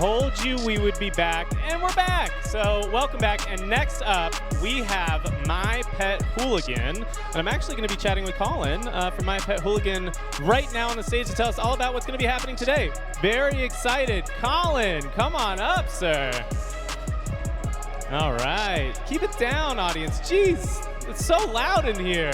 told you we would be back, and we're back. So welcome back. And next up, we have My Pet Hooligan. And I'm actually going to be chatting with Colin from My Pet Hooligan right now on the stage to tell us all about what's going to be happening today. Very excited. Colin, come on up, sir. All right. Keep it down, audience. Jeez, it's so loud in here.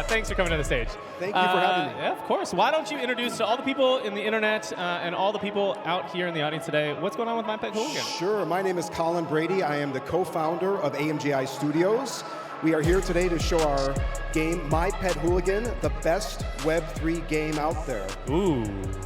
Thanks for coming to the stage. Thank you for having me. Yeah, of course. Why don't you introduce to all the people in the internet and all the people out here in the audience today, what's going on with My Pet Hooligan? Sure. My name is Colin Brady. I am the co-founder of AMGI Studios. We are here today to show our game, My Pet Hooligan, the best Web3 game out there. Ooh,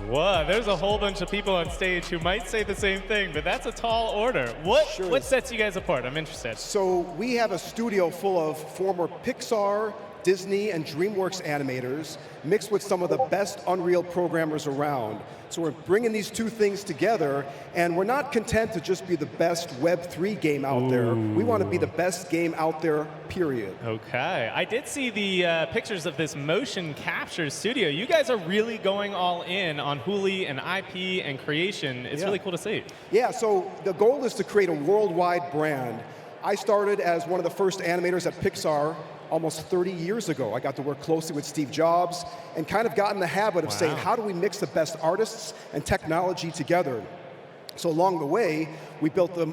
wow. There's a whole bunch of people on stage who might say the same thing, but that's a tall order. What sets you guys apart? I'm interested. So we have a studio full of former Pixar, Disney, and DreamWorks animators, mixed with some of the best Unreal programmers around. So we're bringing these two things together, and we're not content to just be the best Web3 game out there. We want to be the best game out there, period. Okay. I did see the pictures of this motion capture studio. You guys are really going all in on Hooli and IP and creation. It's really cool to see. Yeah, so the goal is to create a worldwide brand. I started as one of the first animators at Pixar almost 30 years ago. I got to work closely with Steve Jobs and kind of got in the habit of saying, how do we mix the best artists and technology together? So along the way, we built the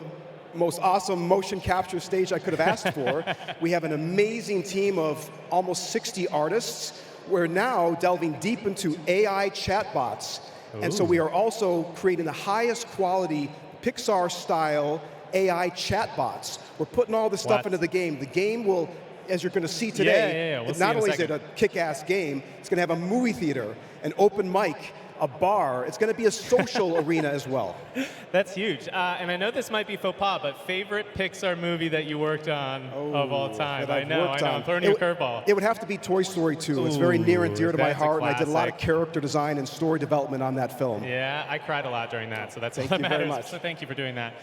most awesome motion capture stage I could have asked for. We have an amazing team of almost 60 artists. We're now delving deep into AI chatbots. And so we are also creating the highest quality Pixar-style AI chatbots. We're putting all this stuff into the game. The game will, as you're going to see today, We'll not only is it a kick-ass game, it's going to have a movie theater, an open mic, a bar. It's going to be a social arena as well. That's huge. And I know this might be faux pas, but favorite Pixar movie that you worked on of all time? I know. I'm throwing you a curveball. It would have to be Toy Story 2. It's very near and dear to my heart, and I did a lot of character design and story development on that film. Yeah, I cried a lot during that, so that's thank all you that matters. very much. So thank you for doing that.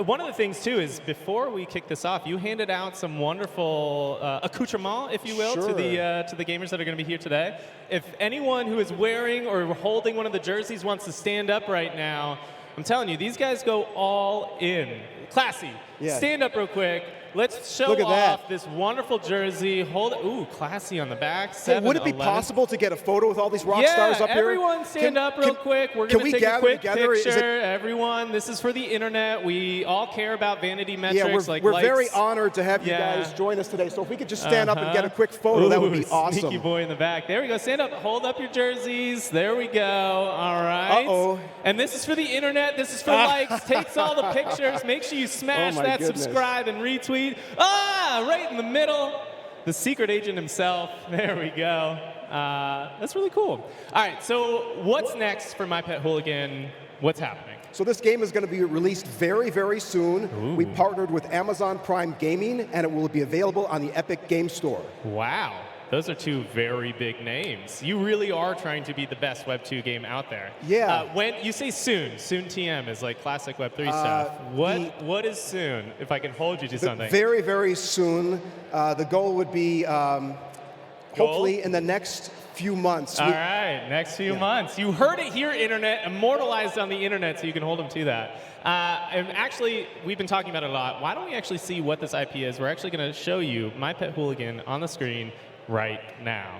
One of the things, too, is before we kick this off, you handed out some wonderful accoutrement, if you will, to the gamers that are going to be here today. If anyone who is wearing or holding one of the jerseys wants to stand up right now, I'm telling you, these guys go all in. Classy. Yeah. Stand up real quick. Let's show off this wonderful jersey. Hold it. Ooh, classy on the back. Hey, would it be possible to get a photo with all these rock stars up here? Yeah, everyone stand up real quick. We're going to take a quick picture. Everyone, this is for the internet. We all care about vanity metrics like we're likes. Very honored to have you guys join us today. So if we could just stand up and get a quick photo, that would be awesome. Sneaky boy in the back. There we go. Stand up. Hold up your jerseys. There we go. All right. Uh-oh. And this is for the internet. This is for likes. Takes all the pictures. Make sure you smash that subscribe and retweet. Right in the middle, the secret agent himself. There we go. That's really cool. All right, so what's next for My Pet Hooligan? What's happening? So this game is going to be released very, very soon. Ooh. We partnered with Amazon Prime Gaming, and it will be available on the Epic Game Store. Wow. Those are two very big names. You really are trying to be the best Web 2 game out there. Yeah. When you say soon TM is like classic Web 3 stuff. What is soon, if I can hold you to something? Very, very soon. The goal would be hopefully in the next few months. All right, next few months. You heard it here, Internet, immortalized on the Internet, so you can hold them to that. And actually, we've been talking about it a lot. Why don't we actually see what this IP is? We're actually going to show you My Pet Hooligan on the screen right now.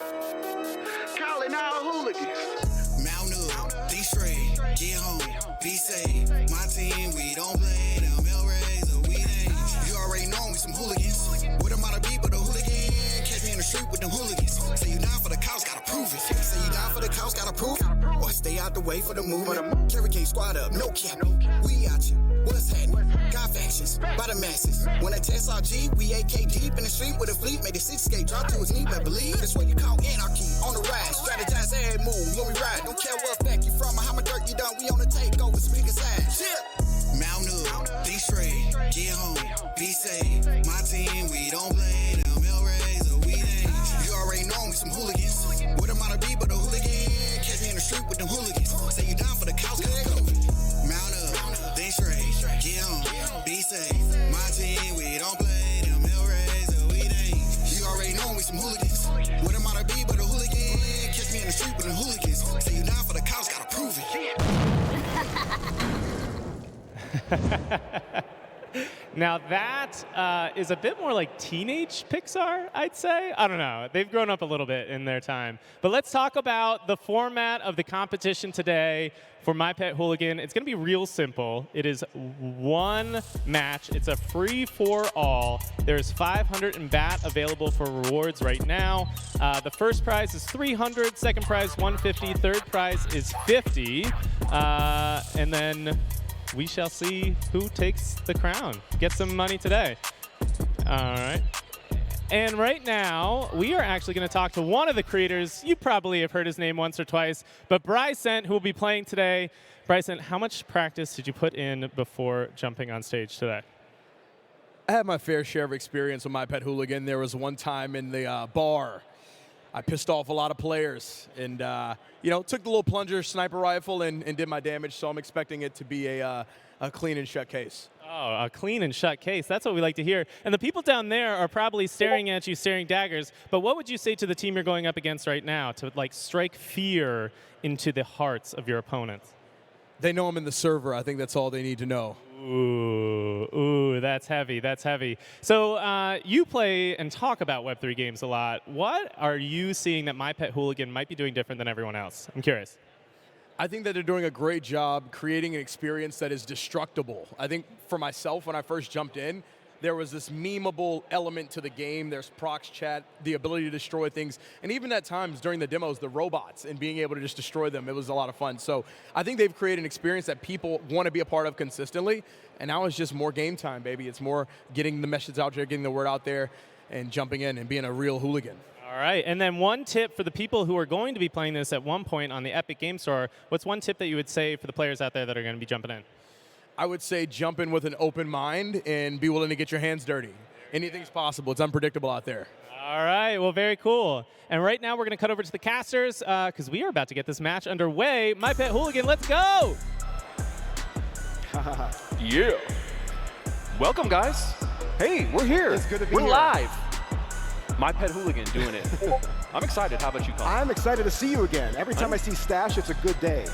Calling all hooligans. Mount up, be straight, get home, be safe. My team, we don't play them Rays or we ain't. You already know we some hooligans. What am I to be but a hooligan? Catch me in the street with them hooligans. Say you down for the cows, gotta prove it. Say you down for the cows, gotta prove it. Or stay out the way for the movement. Carry King squad up, no cap. We out here. What's happening? Got factions by the masses. When I test RG, we AK deep in the street with a fleet. Made a 6K drop to his knee, but believe that's what you call anarchy. On the rise, strategize every move when we ride. Don't care what fact you from or how much dirt you done. We on the takeover, speak aside. Mount up, be straight, get home, be safe. My team, we don't play them Rays or we ain't. You already know we some hooligans. What am I to be but a hooligan? Catch me in the street with them hooligans. Say you down for the cows, gotta go. Mount up, be straight. Get on, be safe. My team, we don't play them Rays or we ain't. You already know we some hooligans. What am I to be but a hooligan? Catch me in the street with the hooligans. Say you down for the cows. Now that is a bit more like teenage Pixar, I'd say. I don't know. They've grown up a little bit in their time. But let's talk about the format of the competition today for My Pet Hooligan. It's going to be real simple. It is one match. It's a free-for-all. There's 500 in bat available for rewards right now. The first prize is 300, second prize 150, third prize is 50. And then we shall see who takes the crown. Get some money today. All right. And right now, we are actually going to talk to one of the creators. You probably have heard his name once or twice, but Brycent, who will be playing today. Brycent, how much practice did you put in before jumping on stage today? I had my fair share of experience with My Pet Hooligan. There was one time in the bar, I pissed off a lot of players and, took the little plunger sniper rifle and did my damage, so I'm expecting it to be a clean and shut case. Oh, a clean and shut case. That's what we like to hear. And the people down there are probably staring at you, staring daggers. But what would you say to the team you're going up against right now to, like, strike fear into the hearts of your opponents? They know I'm in the server. I think that's all they need to know. Ooh, that's heavy. That's heavy. So you play and talk about Web3 games a lot. What are you seeing that My Pet Hooligan might be doing different than everyone else? I'm curious. I think that they're doing a great job creating an experience that is destructible. I think for myself, when I first jumped in, there was this memeable element to the game. There's prox chat, the ability to destroy things, and even at times during the demos, the robots and being able to just destroy them, it was a lot of fun. So I think they've created an experience that people want to be a part of consistently, and now it's just more game time, baby. It's more getting the message out there, getting the word out there, and jumping in and being a real hooligan. All right, and then one tip for the people who are going to be playing this at one point on the Epic Game Store, what's one tip that you would say for the players out there that are going to be jumping in? I would say jump in with an open mind and be willing to get your hands dirty. Anything's possible. It's unpredictable out there. All right, well, very cool. And right now we're going to cut over to the casters because we are about to get this match underway. My Pet Hooligan, let's go! Yeah. Welcome, guys. Hey, we're here. It's good to be we're here. live. My Pet Hooligan doing it. I'm excited. How about you, Colin? I'm excited to see you again. Every time I see Stash, it's a good day.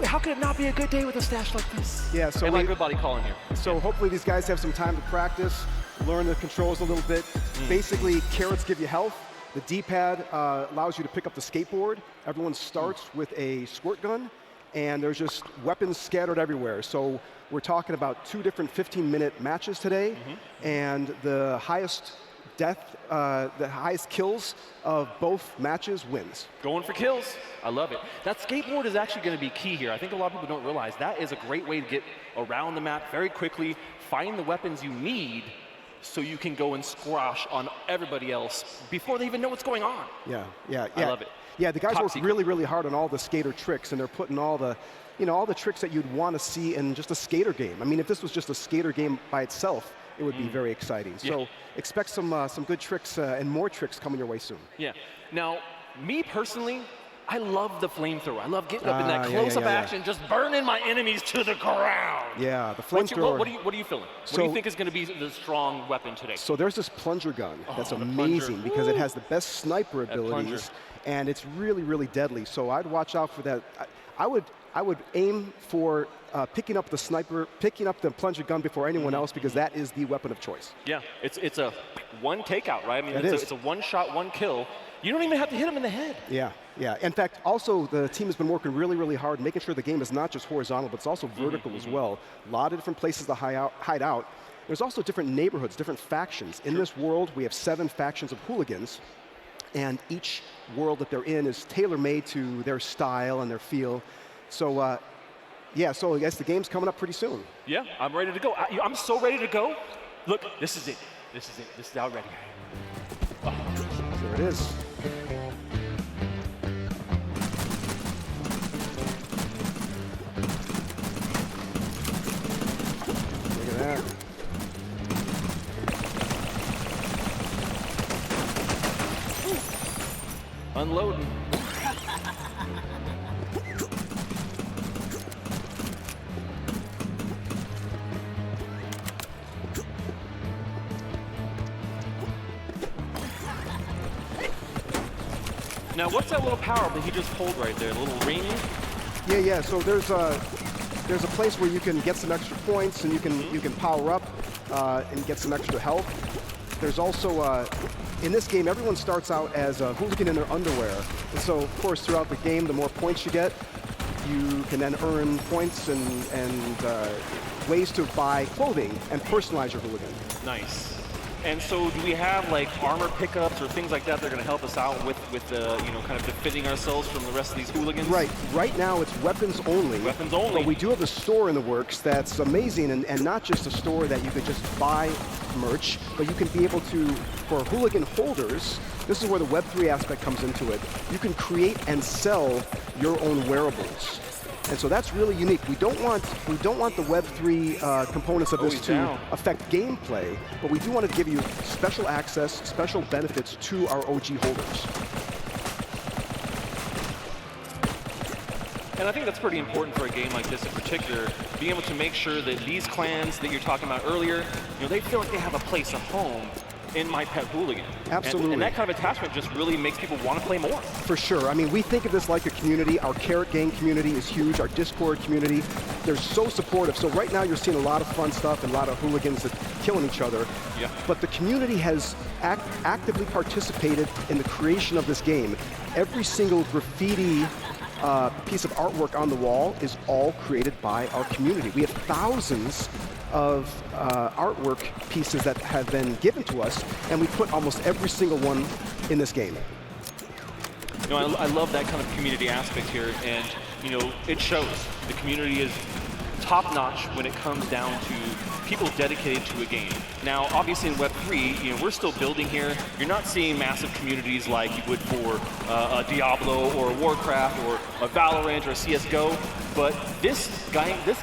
How could it not be a good day with a stash like this? Yeah, so and like good body calling here. So hopefully these guys have some time to practice, learn the controls a little bit. Basically, carrots give you health. The D-pad allows you to pick up the skateboard. Everyone starts with a squirt gun, and there's just weapons scattered everywhere. So we're talking about 2 different 15-minute matches today, and the highest the highest kills of both matches wins. Going for kills. I love it. That skateboard is actually going to be key here. I think a lot of people don't realize that is a great way to get around the map very quickly, find the weapons you need so you can go and squash on everybody else before they even know what's going on. Yeah. I love it. Yeah, the guys Top work secret. really, really hard on all the skater tricks, and they're putting all the, all the tricks that you'd want to see in just a skater game. I mean, if this was just a skater game by itself, it would be very exciting. So expect some good tricks and more tricks coming your way soon. Yeah. Now, me personally, I love the flamethrower. I love getting up in that close-up action, just burning my enemies to the ground. Yeah, the flamethrower. What are you feeling? What do you think is going to be the strong weapon today? So there's this plunger gun that's amazing because it has the best sniper abilities, and it's really, really deadly. So I'd watch out for that. I would aim for picking up the plunger gun before anyone else, because that is the weapon of choice. Yeah, it's a one takeout, right? I mean, It's a one shot, one kill. You don't even have to hit him in the head. Yeah. In fact, also the team has been working really, really hard, making sure the game is not just horizontal, but it's also vertical as well. A lot of different places to hide out. There's also different neighborhoods, different factions. In this world, we have 7 factions of hooligans, and each world that they're in is tailor-made to their style and their feel. So, so I guess the game's coming up pretty soon. Yeah, I'm ready to go. I'm so ready to go. Look, this is it. This is out ready. There it is. Look at that. Unloading. Now, what's that little power that he just pulled right there? A little ring? Yeah. So there's there's a place where you can get some extra points and you can power up and get some extra health. There's also, in this game, everyone starts out as a hooligan in their underwear. And so, of course, throughout the game, the more points you get, you can then earn points and ways to buy clothing and personalize your hooligan. Nice. And so do we have like armor pickups or things like that that are going to help us out with kind of defending ourselves from the rest of these hooligans? Right. Right now it's weapons only. Weapons only. But we do have a store in the works that's amazing, and not just a store that you could just buy merch, but you can be able to, for hooligan holders, this is where the Web3 aspect comes into it. You can create and sell your own wearables. And so that's really unique. We don't want the Web3 components of this to affect gameplay, but we do want to give you special access, special benefits to our OG holders. And I think that's pretty important for a game like this in particular, being able to make sure that these clans that you're talking about earlier, they feel like they have a place, a home in my Pet Hooligan. Absolutely. And that kind of attachment just really makes people want to play more. For sure. I mean, we think of this like a community. Our Carrot Gang community is huge. Our Discord community, they're so supportive. So right now you're seeing a lot of fun stuff and a lot of hooligans that killing each other. Yeah. But the community has actively participated in the creation of this game. Every single graffiti piece of artwork on the wall is all created by our community. We have thousands of artwork pieces that have been given to us, and we put almost every single one in this game. I love that kind of community aspect here, and it shows. The community is top-notch when it comes down to people dedicated to a game. Now, obviously in Web3, we're still building here. You're not seeing massive communities like you would for a Diablo or a Warcraft or a Valorant or a CSGO, but this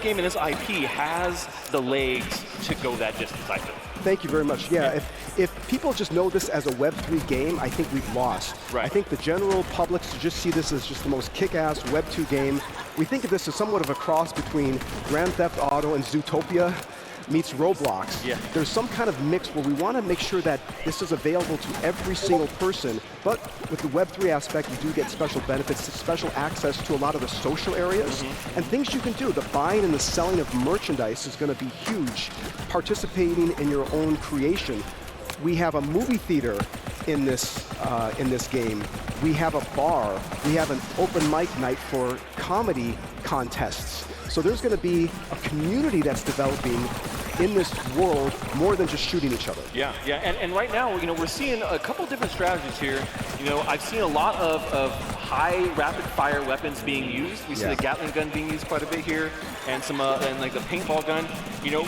game and this IP has the legs to go that distance, I feel. Thank you very much. Yeah, if people just know this as a Web3 game, I think we've lost. Right. I think the general public should just see this as just the most kick-ass Web2 game. We think of this as somewhat of a cross between Grand Theft Auto and Zootopia meets Roblox. Yeah. There's some kind of mix where we want to make sure that this is available to every single person, but with the Web3 aspect, you do get special benefits, special access to a lot of the social areas, and things you can do. The buying and the selling of merchandise is going to be huge. Participating in your own creation. We have a movie theater in this game. We have a bar. We have an open mic night for comedy contests. So there's going to be a community that's developing in this world more than just shooting each other. Yeah, and right now, we're seeing a couple different strategies here. I've seen a lot of high rapid-fire weapons being used. We see the Gatling gun being used quite a bit here, and some and like the paintball gun.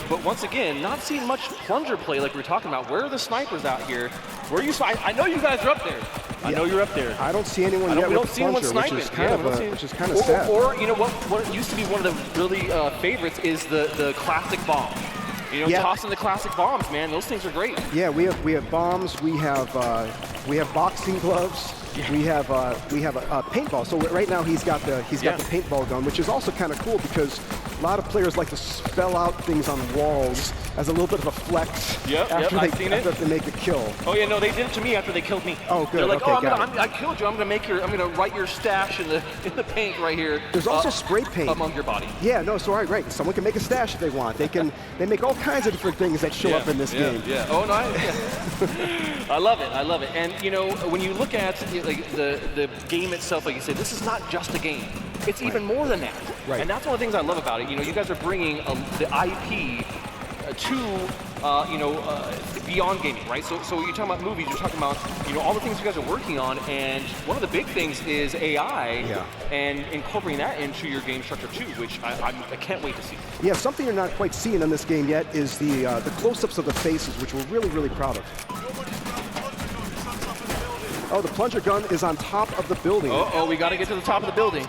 But once again, not seeing much plunger play like we were talking about. Where are the snipers out here? Where are you? I know you guys are up there. I know you're up there. I don't see anyone yet with the plunger, which is kind of sad. Or what used to be one of the really favorites is the classic bomb. Tossing the classic bombs, man. Those things are great. Yeah, we have bombs. We have boxing gloves. Yeah. We have a paintball. So right now he's got the paintball gun, which is also kind of cool because a lot of players like to spell out things on walls as a little bit of a flex after they make a kill. Oh yeah, no, they did it to me after they killed me. Oh good. They're like, okay, I killed you. I'm gonna write your stash in the paint right here. There's also spray paint among your body. Yeah, no, so right. Someone can make a stash if they want. They make all kinds of different things that show up in this game. Yeah. Oh no, I love it. And when you look at the game itself, like you said, this is not just a game. It's even more than that. Right. And that's one of the things I love about it. You guys are bringing the IP to beyond gaming, right? So you're talking about movies, you're talking about all the things you guys are working on, and one of the big things is AI and incorporating that into your game structure too, which I can't wait to see. Yeah, something you're not quite seeing in this game yet is the close-ups of the faces, which we're really, really proud of. Oh, the plunger gun is on top of the building. Oh, we got to get to the top of the building.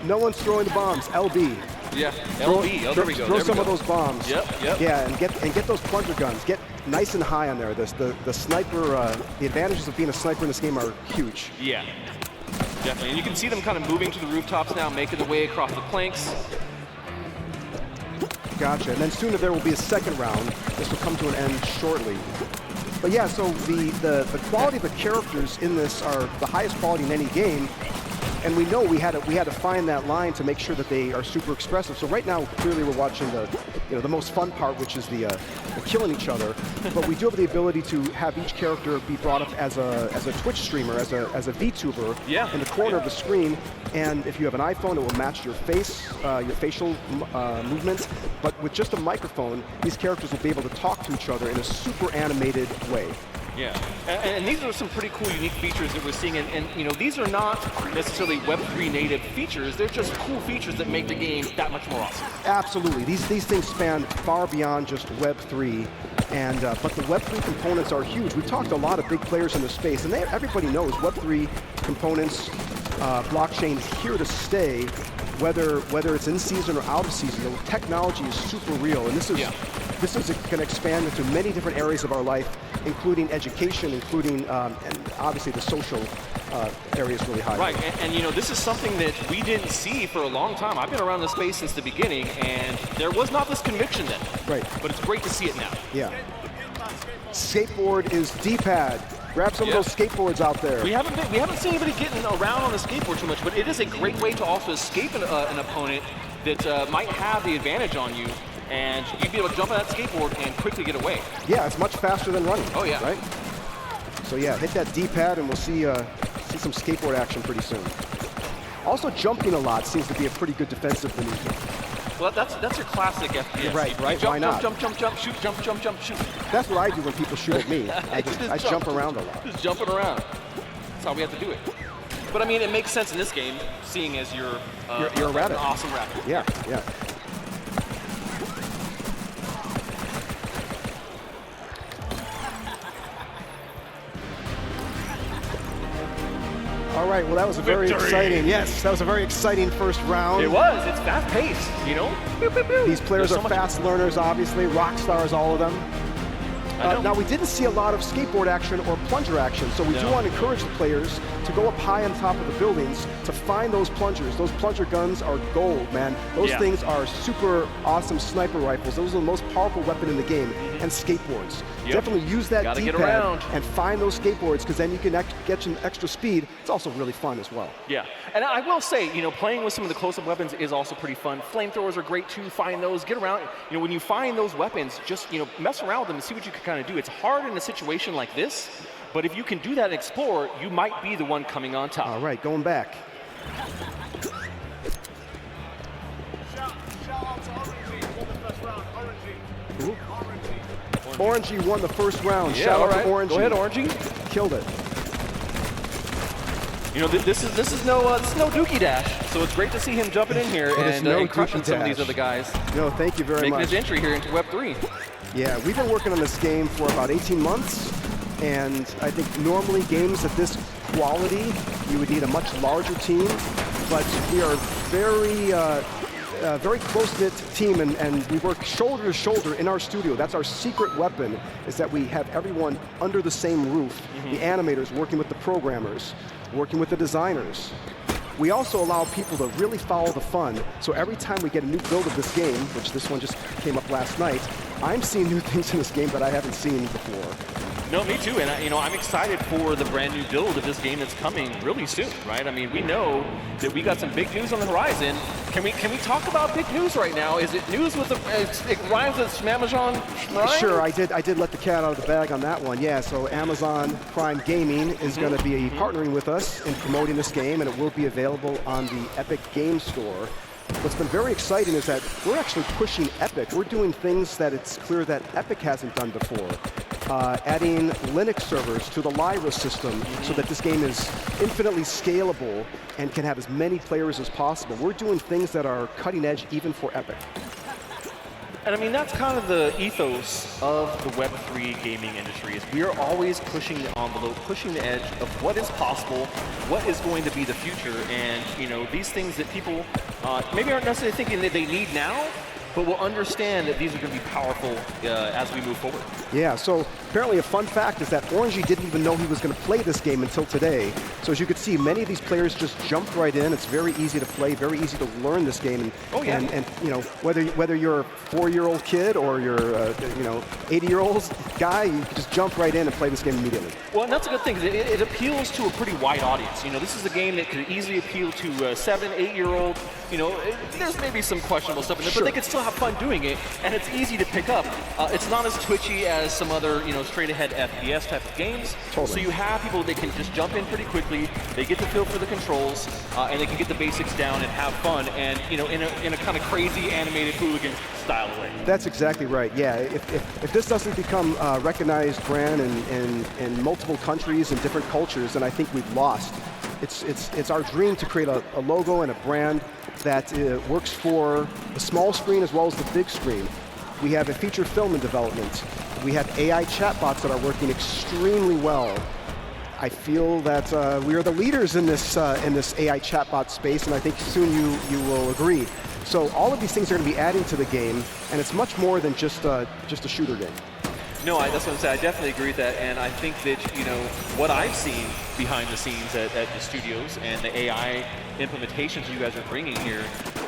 No one's throwing the bombs. LB. Yeah, LB. There we go. Throw some of those bombs. Yep. Yeah, and get those plunger guns. Get nice and high on there. The sniper. The advantages of being a sniper in this game are huge. Yeah, definitely. And you can see them kind of moving to the rooftops now, making their way across the planks. Gotcha. And then soon there will be a second round. This will come to an end shortly. But yeah, so the quality of the characters in this are the highest quality in any game. And we know we had to find that line to make sure that they are super expressive. So right now, clearly we're watching the most fun part, which is the killing each other. But we do have the ability to have each character be brought up as a Twitch streamer, as a VTuber in the corner of the screen. And if you have an iPhone, it will match your face, your facial movements. But with just a microphone, these characters will be able to talk to each other in a super animated way. Yeah, and these are some pretty cool, unique features that we're seeing. And you know, these are not necessarily Web3 native features. They're just cool features that make the game that much more awesome. Absolutely. These things span far beyond just Web3. And but the Web3 components are huge. We've talked to a lot of big players in the space, and everybody knows Web3 components, blockchain is here to stay, whether it's in season or out of season. The technology is super real, and this is going to expand into many different areas of our life, including education, including and obviously the social area is really high. Right, and you know, this is something that we didn't see for a long time. I've been around the space since the beginning, and there was not this conviction then. Right. But it's great to see it now. Yeah. Skateboard is D-pad. Grab some of those skateboards out there. We haven't seen anybody getting around on the skateboard too much, but it is a great way to also escape an opponent that might have the advantage on you, and you'd be able to jump on that skateboard and quickly get away. Yeah, it's much faster than running. Oh yeah. Right. So yeah, hit that D-pad, and we'll see some skateboard action pretty soon. Also, jumping a lot seems to be a pretty good defensive maneuver. Well, that's your classic FPS. Right. Jump, Why not? Jump, shoot, jump, shoot. That's what I do when people shoot at me. I jump around a lot. Just jumping around. That's how we have to do it. But I mean, it makes sense in this game, seeing as you're a rabbit. An awesome rabbit. Yeah. All right, well, that was a very exciting, that was a very exciting first round. It was. It's fast-paced, you know? Boop, boop, boop. These players are fast learners, obviously, rock stars, all of them. Now, we didn't see a lot of skateboard action or plunger action, so we do want to encourage the players to go up high on top of the buildings to find those plungers. Those plunger guns are gold, man. Those things are super awesome sniper rifles. Those are the most powerful weapon in the game, and skateboards. Definitely use that D-pad and find those skateboards, because then you can get some extra speed. It's also really fun as well. Yeah, and I will say, you know, playing with some of the close-up weapons is also pretty fun. Flamethrowers are great too. Find those, get around. You know, when you find those weapons, just, you know, mess around with them and see what you can kind of do. It's hard in a situation like this, but if you can do that and explore, you might be the one coming on top. All right, going back. Orangey won the first round. Shout out to Orangey. Go ahead, Orangey. Killed it. You know, this is no Dookie Dash, so it's great to see him jumping in here and crushing some of these other guys. No, thank you very much. Making his entry here into Web3. Yeah, we've been working on this game for about 18 months, and I think normally games at this quality, you would need a much larger team, but we are very close-knit team, and we work shoulder to shoulder in our studio. That's our secret weapon, is that we have everyone under the same roof. The animators working with the programmers, working with the designers. We also allow people to really follow the fun. So every time we get a new build of this game, which this one just came up last night, I'm seeing new things in this game that I haven't seen before. No, me too, and you know, I'm excited for the brand new build of this game that's coming really soon, right? I mean, we know that we got some big news on the horizon. Can we talk about big news right now? Is it news with it rhymes with Amazon Prime? Sure, I did let the cat out of the bag on that one. Yeah, so Amazon Prime Gaming is going to be partnering with us in promoting this game, and it will be available on the Epic Game Store. What's been very exciting is that we're actually pushing Epic. We're doing things that it's clear that Epic hasn't done before. Adding Linux servers to the Lyra system so that this game is infinitely scalable and can have as many players as possible. We're doing things that are cutting edge even for Epic. And I mean, that's kind of the ethos of the Web3 gaming industry, is we are always pushing the envelope, pushing the edge of what is possible, what is going to be the future, and you know, these things that people maybe aren't necessarily thinking that they need now, but will understand that these are going to be powerful as we move forward. Yeah, so Apparently, a fun fact is that Orangey didn't even know he was going to play this game until today. So as you can see, many of these players just jumped right in. It's very easy to play, very easy to learn this game. And, and you know, whether you're a 4-year-old kid or you're you know, 80-year-old guy, you can just jump right in and play this game immediately. Well, and that's a good thing. It appeals to a pretty wide audience. You know, this is a game that could easily appeal to a 7, 8-year-old. You know, there's maybe some questionable stuff in there, but they can still have fun doing it, and it's easy to pick up. It's not as twitchy as some other, you know, straight-ahead FPS type of games. Totally. So you have people that can just jump in pretty quickly. They get the feel for the controls, and they can get the basics down and have fun, and you know, in a kind of crazy animated hooligan style way. That's exactly right. Yeah, if this doesn't become a recognized brand in multiple countries and different cultures, then I think we've lost. It's our dream to create a logo and a brand that works for the small screen as well as the big screen. We have a feature film in development. We have AI chatbots that are working extremely well. I feel that we are the leaders in this AI chatbot space, and I think soon you will agree. So all of these things are going to be adding to the game, and it's much more than just a shooter game. No, that's what I'm saying. I definitely agree with that, and I think that, you know, what I've seen behind the scenes at the studios and the AI implementations you guys are bringing here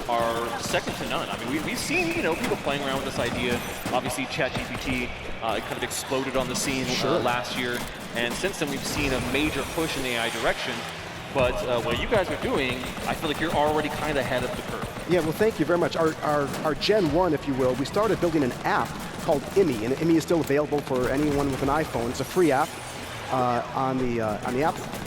are second to none. I mean, we've seen, you know, people playing around with this idea. Obviously, ChatGPT it kind of exploded on the scene last year, and since then we've seen a major push in the AI direction. But what you guys are doing, I feel like you're already kind of ahead of the curve. Yeah, well, thank you very much. Our Gen 1, if you will, we started building an app called IMI, and IMI is still available for anyone with an iPhone. It's a free app on the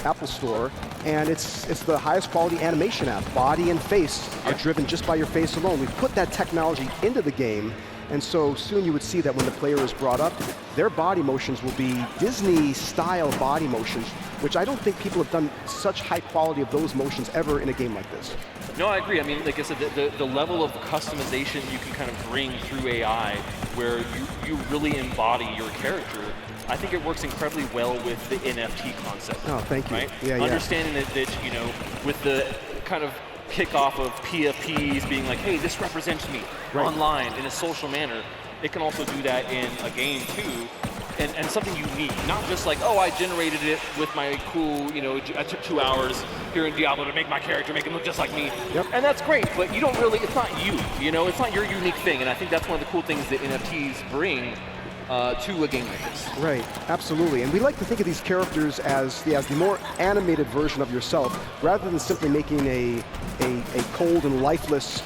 Apple Store, and it's the highest quality animation app. Body and face are driven just by your face alone. We put that technology into the game, and so soon you would see that when the player is brought up, their body motions will be Disney-style body motions, which I don't think people have done such high quality of those motions ever in a game like this. No, I agree. I mean, like I said, the level of customization you can kind of bring through AI, where you really embody your character, I think it works incredibly well with the NFT concept. Oh, thank you. Right? Yeah, Understanding that, you know, with the kind of kickoff of PFPs being like, hey, this represents me online in a social manner, it can also do that in a game too. And something unique, not just like, oh, I generated it with my cool, you know, I took 2 hours here in Diablo to make my character, make him look just like me. Yep. And that's great, but you don't really, it's not you know, it's not your unique thing. And I think that's one of the cool things that NFTs bring to a game like this. Right, absolutely. And we like to think of these characters as the more animated version of yourself, rather than simply making a cold and lifeless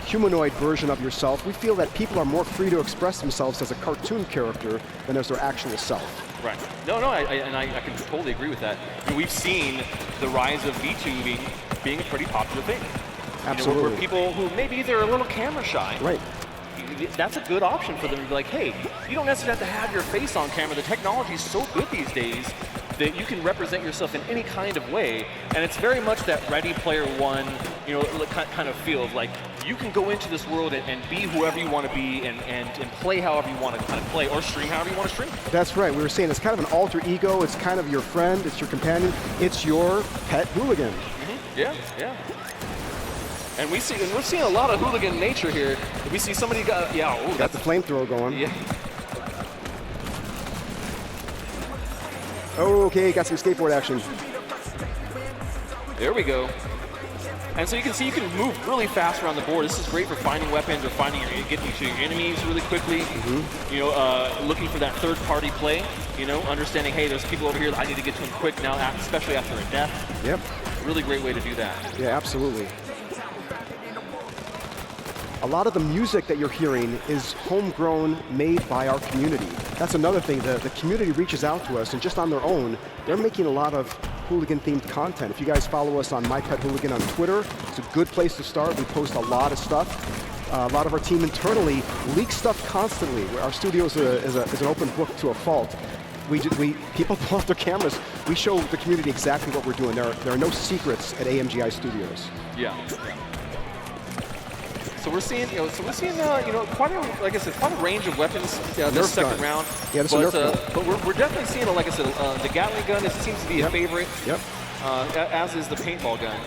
humanoid version of yourself. We feel that people are more free to express themselves as a cartoon character than as their actual self. Right. No, I can totally agree with that. I mean, we've seen the rise of VTubing being a pretty popular thing. Absolutely. You know, where people who maybe they're a little camera shy. Right. That's a good option for them to be like, hey, you don't necessarily have to have your face on camera. The technology is so good these days that you can represent yourself in any kind of way. And it's very much that Ready Player One, you know, kind of feel of like, you can go into this world and be whoever you want to be and play however you want to kind of play, or stream however you want to stream. That's right. We were saying it's kind of an alter ego. It's kind of your friend. It's your companion. It's your pet hooligan. Mm-hmm. Yeah. And we're seeing a lot of hooligan nature here. We see somebody got the flamethrower going. Yeah. Oh, okay, got some skateboard action. There we go. And so you can see you can move really fast around the board. This is great for finding weapons or getting to your enemies really quickly. Mm-hmm. You know, looking for that third-party play. You know, understanding, hey, there's people over here that I need to get to them quick now, especially after a death. Yep. Really great way to do that. Yeah, absolutely. A lot of the music that you're hearing is homegrown, made by our community. That's another thing. The community reaches out to us, and just on their own, they're making a lot of hooligan-themed content. If you guys follow us on My Pet Hooligan on Twitter, it's a good place to start. We post a lot of stuff. A lot of our team internally leaks stuff constantly. Our studio is an open book to a fault. People pull out their cameras. We show the community exactly what we're doing. There are no secrets at AMGI Studios. Yeah. So we're seeing, you know, quite a range of weapons this second round. Yeah, this is a Nerf gun. But we're definitely seeing, like I said, the Gatling gun seems to be a favorite. Yep. As is the paintball gun.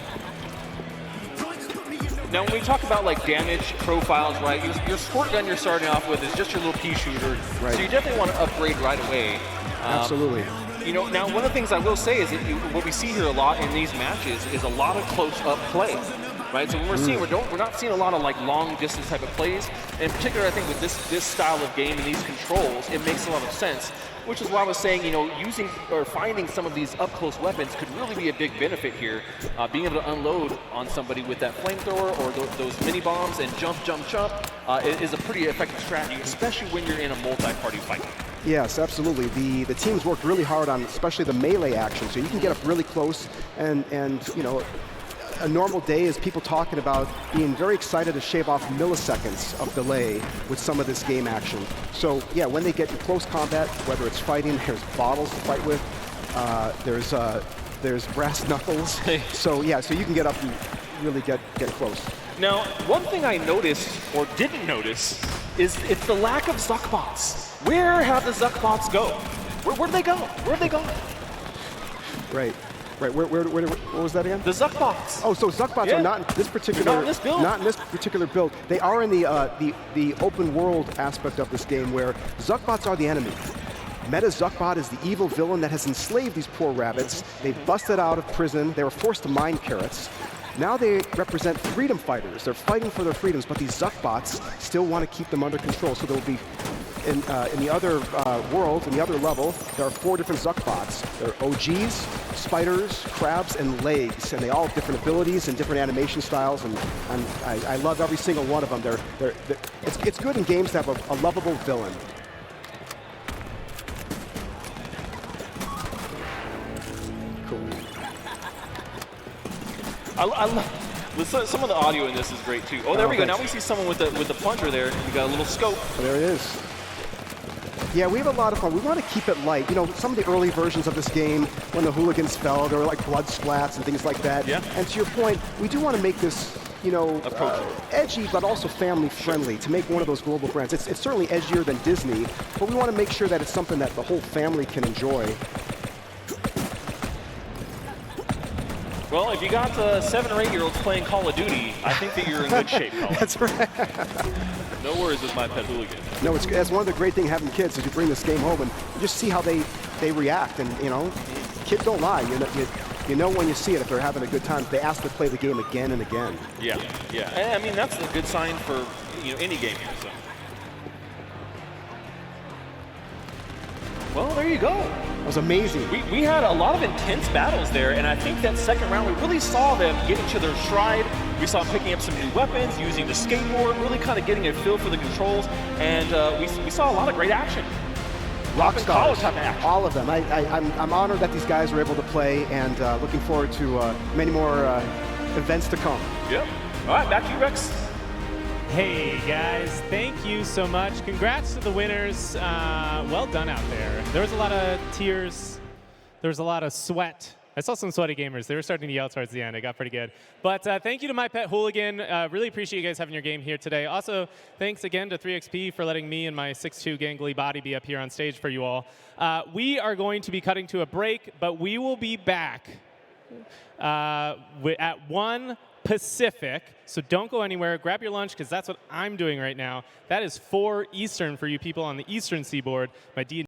Now, when we talk about like damage profiles, right? Your squirt gun you're starting off with is just your little pea shooter, Right. so you definitely want to upgrade right away. Absolutely. You know, now one of the things I will say is that what we see here a lot in these matches is a lot of close-up play, right? So when we're seeing, we're not seeing a lot of like long-distance type of plays. And in particular, I think with this style of game and these controls, it makes a lot of sense. Which is why I was saying, you know, using or finding some of these up-close weapons could really be a big benefit here. Being able to unload on somebody with that flamethrower or those mini bombs and jump is a pretty effective strategy, especially when you're in a multi-party fight. Yes, absolutely. The teams worked really hard on especially the melee action, so you can get up really close and you know, a normal day is people talking about being very excited to shave off milliseconds of delay with some of this game action. So yeah, when they get in close combat, whether it's fighting, there's bottles to fight with, there's brass knuckles. So yeah, so you can get up and really get close. Now, one thing I noticed or didn't notice is it's the lack of Zuckbots. Where have the Zuckbots go? Where'd they go? Where'd they go? Right. Right, what was that again? The Zuckbots. Oh, so Zuckbots are not in this particular. Not in this build. Not in this particular build. They are in the open world aspect of this game, where Zuckbots are the enemy. Meta Zuckbot is the evil villain that has enslaved these poor rabbits. They busted out of prison. They were forced to mine carrots. Now they represent freedom fighters. They're fighting for their freedoms, but these Zuckbots still want to keep them under control. So there will be. In the other world, in the other level, there are 4 different Zuckbots. There are OGs, spiders, crabs, and legs, and they all have different abilities and different animation styles, and I love every single one of them. It's good in games to have a lovable villain. Cool. I love some of the audio in this is great too. Oh, there we go. Now we see someone with the plunger there. We got a little scope. There it is. Yeah, we have a lot of fun. We want to keep it light. You know, some of the early versions of this game, when the hooligans fell, there were like blood splats and things like that. Yeah. And to your point, we do want to make this, you know, edgy, but also family friendly to make one of those global brands. It's certainly edgier than Disney, but we want to make sure that it's something that the whole family can enjoy. Well, if you got 7 or 8-year-olds playing Call of Duty, I think that you're in good shape, Colin. That's right. No worries with my Pet Hooligan. No, that's one of the great things having kids is you bring this game home and you just see how they react. And, you know, kids don't lie. You know when you see it if they're having a good time. They ask to play the game again and again. Yeah, yeah. And, I mean, that's a good sign for, you know, any game here. So. Well, there you go. It was amazing. We had a lot of intense battles there, and I think that second round we really saw them get each other's stride. We saw them picking up some new weapons, using the skateboard, really kind of getting a feel for the controls, and we saw a lot of great action. Rock stars, type of action. all of them. I'm honored that these guys were able to play, and looking forward to many more events to come. Yep. All right, back to you, Rex. Hey guys, thank you so much. Congrats to the winners. Well done out there. There was a lot of tears. There was a lot of sweat. I saw some sweaty gamers. They were starting to yell towards the end. It got pretty good. But thank you to my Pet Hooligan. Really appreciate you guys having your game here today. Also, thanks again to 3XP for letting me and my 6'2" gangly body be up here on stage for you all. We are going to be cutting to a break, but we will be back at 1 Pacific, so don't go anywhere. Grab your lunch, because that's what I'm doing right now. That is 4 Eastern for you people on the Eastern Seaboard. My D